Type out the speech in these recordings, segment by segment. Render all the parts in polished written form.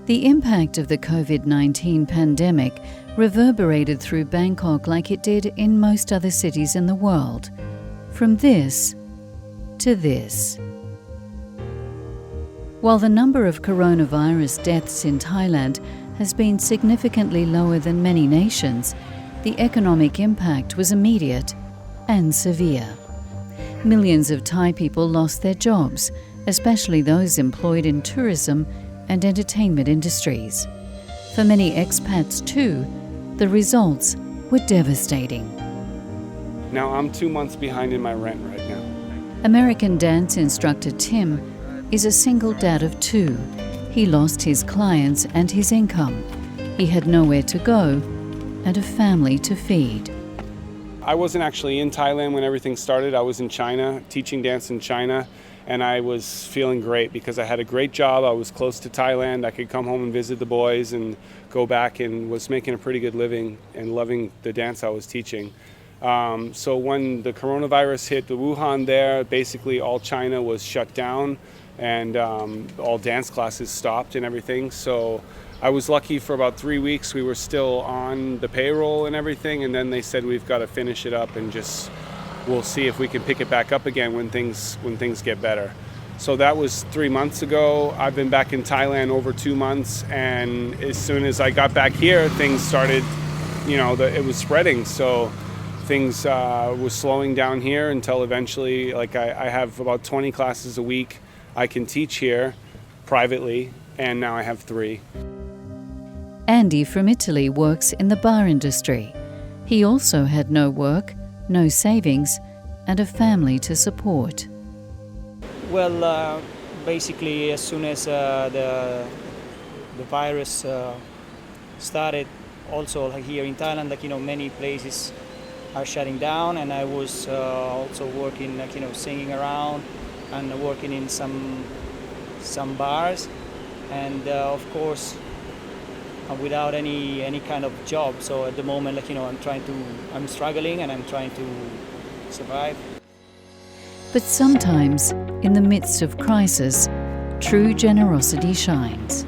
The impact of the COVID-19 pandemic reverberated through Bangkok like it did in most other cities in the world. From this to this. While the number of coronavirus deaths in Thailand has been significantly lower than many nations, the economic impact was immediate and severe. Millions of Thai people lost their jobs, especially those employed in tourism and entertainment industries. For many expats too, the results were devastating. Now I'm 2 months behind in my rent right now. American dance instructor Tim is a single dad of 2. He lost his clients and his income. He had nowhere to go and a family to feed. I wasn't actually in Thailand when everything started. I was in China, teaching dance in China, and I was feeling great because I had a great job. I was close to Thailand. I could come home and visit the boys and go back, and was making a pretty good living and loving the dance I was teaching. So when the coronavirus hit the Wuhan there, basically all China was shut down, and all dance classes stopped and everything. So I was lucky for about 3 weeks. We were still on the payroll and everything, and then they said we've got to finish it up and just we'll see if we can pick it back up again when things get better. So that was 3 months ago. I've been back in Thailand over 2 months, and as soon as I got back here, things started, it was spreading. So things was slowing down here until eventually, I have about 20 classes a week I can teach here privately, and now I have 3. Andy from Italy works in the bar industry. He also had no work, no savings, and a family to support. Well, basically, as soon as the virus started, also here in Thailand, many places are shutting down, and I was also working, singing around and working in some bars, and of course, without any kind of job. So at the moment, I'm struggling and I'm trying to survive. But sometimes, in the midst of crisis, true generosity shines.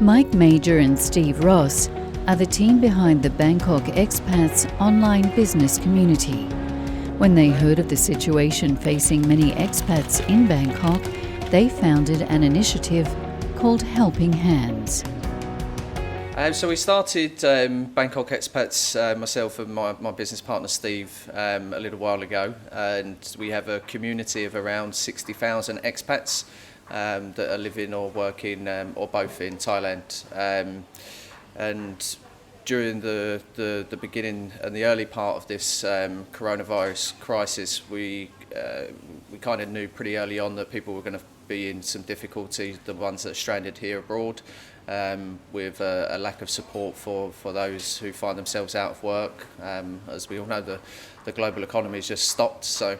Mike Major and Steve Ross are the team behind the Bangkok Expats online business community. When they heard of the situation facing many expats in Bangkok, they founded an initiative called Helping Hands. So we started Bangkok Expats, myself and my business partner Steve, a little while ago, and we have a community of around 60,000 expats that are living or working or both in Thailand. And during the beginning and the early part of this coronavirus crisis, we kind of knew pretty early on that people were going to be in some difficulty, the ones that are stranded here abroad, with a lack of support for those who find themselves out of work. As we all know, the global economy has just stopped, so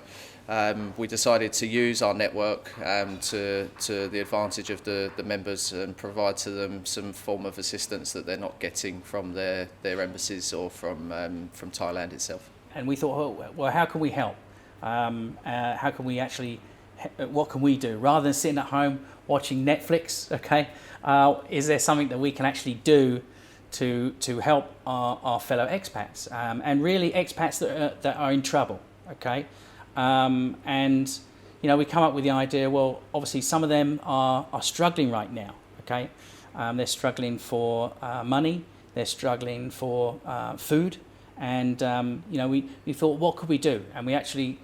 we decided to use our network to the advantage of the members and provide to them some form of assistance that they're not getting from their embassies or from Thailand itself. And we thought, well, how can we help? How can we actually, what can we do? Rather than sitting at home watching Netflix, okay, is there something that we can actually do to help our fellow expats? And really expats that are in trouble, okay? And we come up with the idea, well, obviously some of them are struggling right now, okay? They're struggling for money, they're struggling for food, and we thought, what could we do? And we actually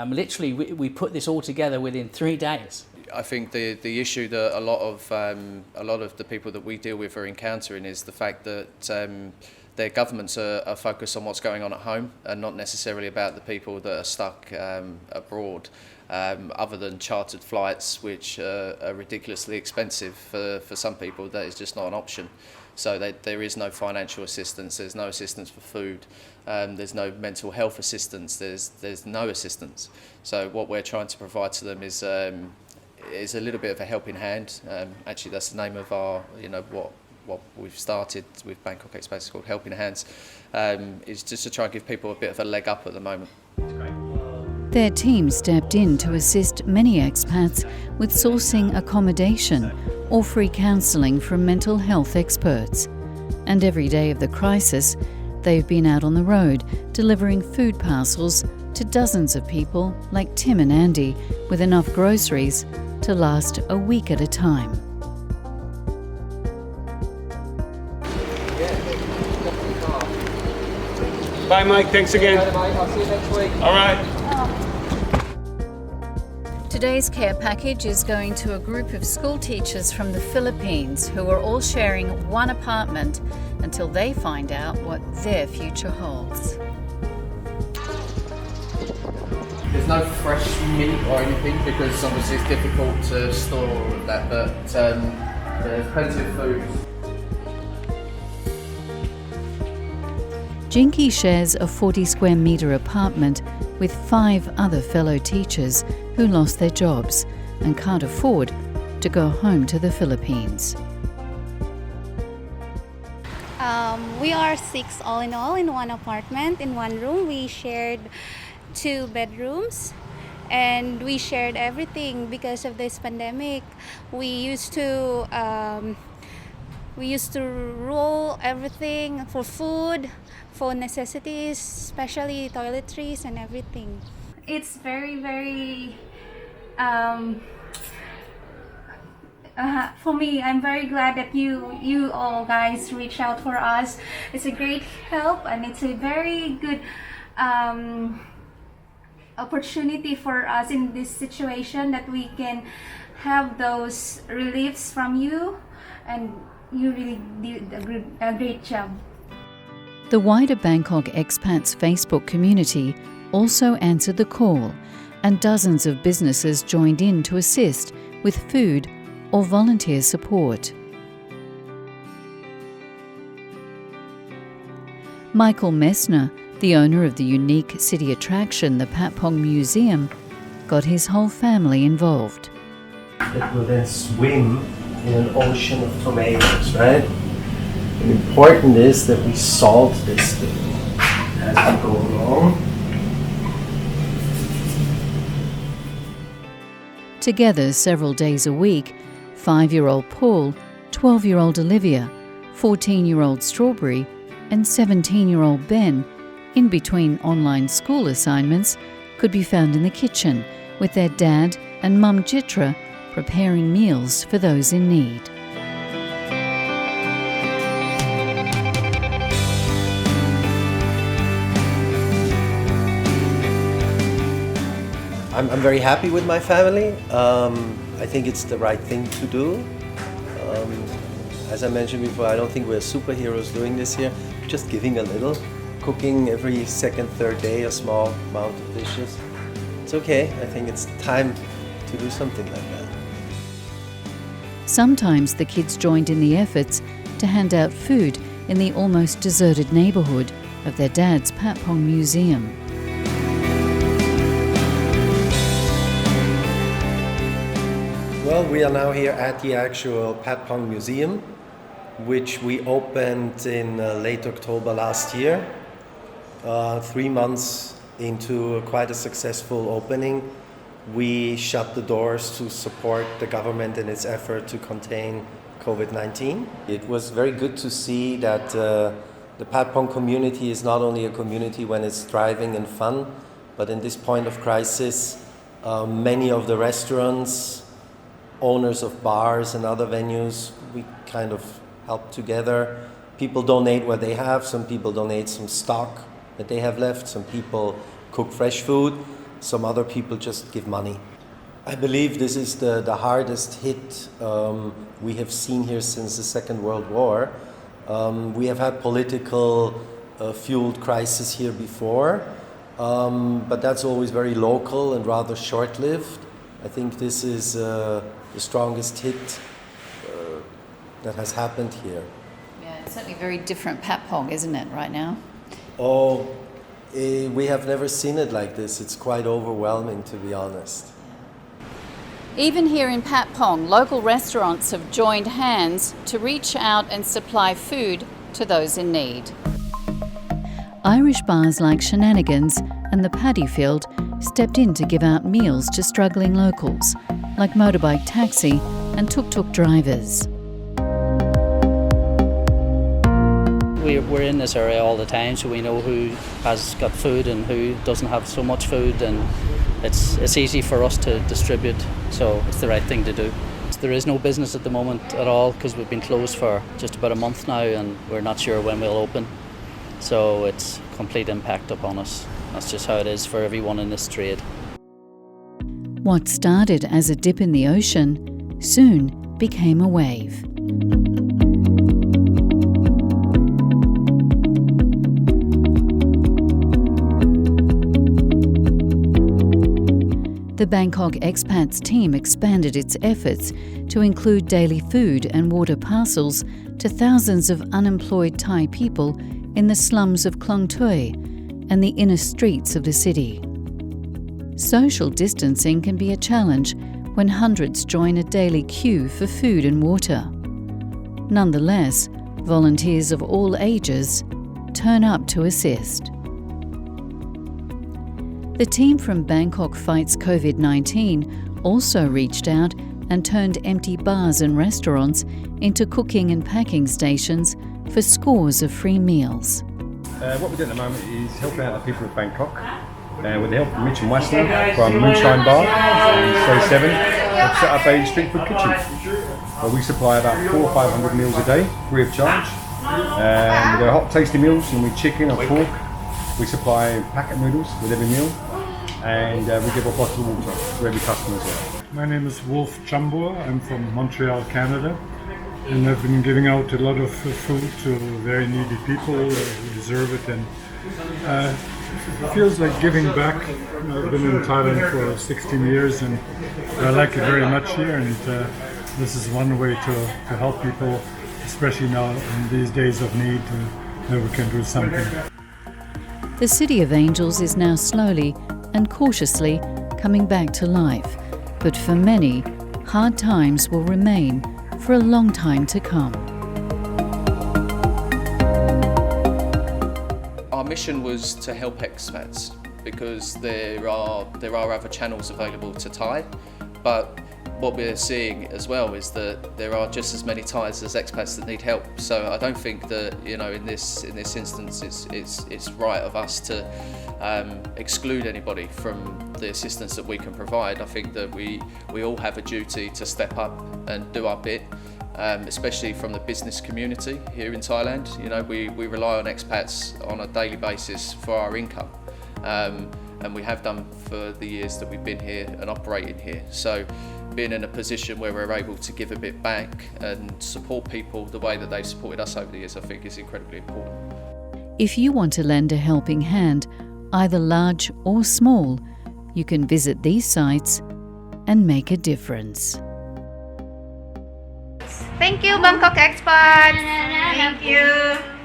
literally we put this all together within 3 days. I think the issue that a lot of the people that we deal with are encountering is the fact that their governments are focused on what's going on at home and not necessarily about the people that are stuck abroad, other than chartered flights, which are ridiculously expensive for some people. That is just not an option. So there is no financial assistance, there's no assistance for food, there's no mental health assistance, there's no assistance. So what we're trying to provide to them is a little bit of a helping hand. Actually, that's the name of our, what we've started with Bangkok Expats, called Helping Hands, is just to try and give people a bit of a leg up at the moment. Their team stepped in to assist many expats with sourcing accommodation or free counselling from mental health experts. And every day of the crisis, they've been out on the road delivering food parcels to dozens of people like Tim and Andy with enough groceries to last a week at a time. Bye, Mike. Thanks again. I'll see you next week. All right. Today's care package is going to a group of school teachers from the Philippines who are all sharing one apartment until they find out what their future holds. There's no fresh meat or anything because obviously it's difficult to store all of that, but there's plenty of food. Jinky shares a 40 square metre apartment with 5 other fellow teachers who lost their jobs and can't afford to go home to the Philippines. We are 6 all in one apartment, in one room. We shared 2 bedrooms and we shared everything because of this pandemic. We used to roll everything for food, for necessities, especially toiletries and everything. It's very for me, I'm very glad that you all guys reach out for us. It's a great help and it's a very good opportunity for us in this situation that we can have those reliefs from you, and you really did a great job. The wider Bangkok Expats Facebook community also answered the call, and dozens of businesses joined in to assist with food or volunteer support. Michael Messner, the owner of the unique city attraction, the Patpong Museum, got his whole family involved. It will then swim in an ocean of tomatoes, right? And important is that we salt this thing as we go along. Together several days a week, 5-year-old Paul, 12-year-old Olivia, 14-year-old Strawberry, and 17-year-old Ben, in between online school assignments, could be found in the kitchen with their dad and mum Chitra preparing meals for those in need. I'm very happy with my family. I think it's the right thing to do. As I mentioned before, I don't think we're superheroes doing this here. Just giving a little, cooking every second, third day a small amount of dishes. It's okay. I think it's time to do something like that. Sometimes the kids joined in the efforts to hand out food in the almost deserted neighbourhood of their dad's Patpong Museum. Well, we are now here at the actual Patpong Museum, which we opened in late October last year. 3 months into quite a successful opening, we shut the doors to support the government in its effort to contain COVID-19. It was very good to see that the Patpong community is not only a community when it's thriving and fun, but in this point of crisis, many of the restaurants, owners of bars and other venues, we kind of help together. People donate what they have. Some people donate some stock that they have left. Some people cook fresh food. Some other people just give money. I believe this is the hardest hit we have seen here since the Second World War. We have had political fueled crisis here before, but that's always very local and rather short-lived. I think this is the strongest hit that has happened here. Yeah, it's certainly very different Patpong, isn't it, right now? Oh, we have never seen it like this. It's quite overwhelming, to be honest. Even here in Patpong, local restaurants have joined hands to reach out and supply food to those in need. Irish bars like Shenanigans and the Paddy Field stepped in to give out meals to struggling locals, like motorbike taxi and tuk-tuk drivers. We're in this area all the time, so we know who has got food and who doesn't have so much food, and it's easy for us to distribute, so it's the right thing to do. There is no business at the moment at all because we've been closed for just about a month now and we're not sure when we'll open. So it's a complete impact upon us. That's just how it is for everyone in this trade. What started as a dip in the ocean soon became a wave. The Bangkok Expats team expanded its efforts to include daily food and water parcels to thousands of unemployed Thai people in the slums of Klong Tui and the inner streets of the city. Social distancing can be a challenge when hundreds join a daily queue for food and water. Nonetheless, volunteers of all ages turn up to assist. The team from Bangkok Fights COVID-19 also reached out and turned empty bars and restaurants into cooking and packing stations for scores of free meals. What we do at the moment is help out the people of Bangkok with the help of Mitch and Westler from Moonshine Bar and 37. We've set up a street food kitchen where we supply about 400 or 500 meals a day, free of charge. We do hot tasty meals and with chicken or pork. We supply packet noodles with every meal, and we give a bottle of water to every customer as well. My name is Wolf Chambor. I'm from Montreal, Canada, and I've been giving out a lot of food to very needy people who deserve it, and it feels like giving back. I've been in Thailand for 16 years and I like it very much here, and this is one way to help people, especially now in these days of need, that we can do something. The City of Angels is now slowly and cautiously coming back to life, but for many, hard times will remain for a long time to come. Our mission was to help expats because there are other channels available to Thai, but what we're seeing as well is that there are just as many Thais as expats that need help. So I don't think that, you know, in this instance it's right of us to exclude anybody from the assistance that we can provide. I think that we all have a duty to step up and do our bit, especially from the business community here in Thailand. You know, we rely on expats on a daily basis for our income. And we have done for the years that we've been here and operating here. So being in a position where we're able to give a bit back and support people the way that they've supported us over the years, I think is incredibly important. If you want to lend a helping hand, either large or small, you can visit these sites and make a difference. Thank you, Bangkok Expats. Thank you.